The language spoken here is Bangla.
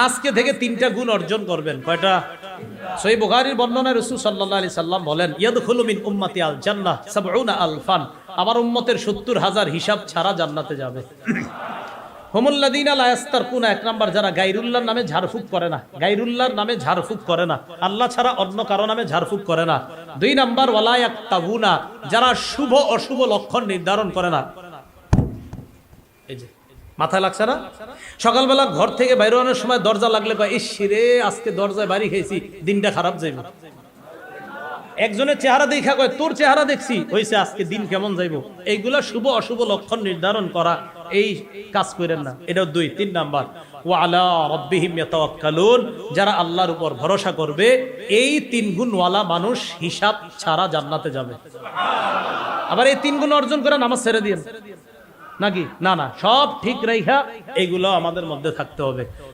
আজকে থেকে 3টা গুণ অর্জন করবেন। কয়টা? সহিহ বুখারীর বর্ণনায় রাসূল সাল্লাল্লাহু আলাইহি সাল্লাম বলেন, ইয়াদখুলু মিন উম্মতি আল জান্নাহ ৭০ আলফান, আমার উম্মতের ৭০,০০০ হিসাব ছাড়া জান্নাতে যাবে। হুমুল্লাযীনা লা ইস্তারকুনা, 1 নাম্বার যারা গায়রুল্লাহর নামে ঝাড়ফুঁক করে না, গায়রুল্লাহর নামে ঝাড়ফুঁক করে না, আল্লাহ ছাড়া অন্য কারো নামে ঝাড়ফুঁক করে না। 2 নাম্বার ওয়ালা ইয়াক্তাবুনা, যারা শুভ অশুভ লক্ষণ নির্ধারণ করে না। এই যে মাথায় লাগছে না? সকালবেলা ঘর থেকে বাইরে হওয়ার সময় দরজা লাগলে কয়, ইস রে আজকে দরজায় বাড়ি খেয়েছি, দিনটা খারাপ যাইব। একজনের চেহারা দেখা কয়, তোর চেহারা দেখছি হইছে আজকে দিন কেমন যাইব। এইগুলা শুভ অশুভ লক্ষণ নির্ধারণ করা, এই কাজ করেন না। এটাও 2। 3 নাম্বার ওয়া আলা রাব্বিহিম ইয়াতাওয়াক্কালুন, যারা আল্লাহর উপর ভরসা করবে, এই 3 গুণওয়ালা মানুষ হিসাব ছাড়া জান্নাতে যাবে। আবার এই 3 গুণ অর্জন করে নামাজ ছেড়ে দিয়েন নাকি? না না, সব ঠিক রাইখা এইগুলো আমাদের মধ্যে থাকতে হবে।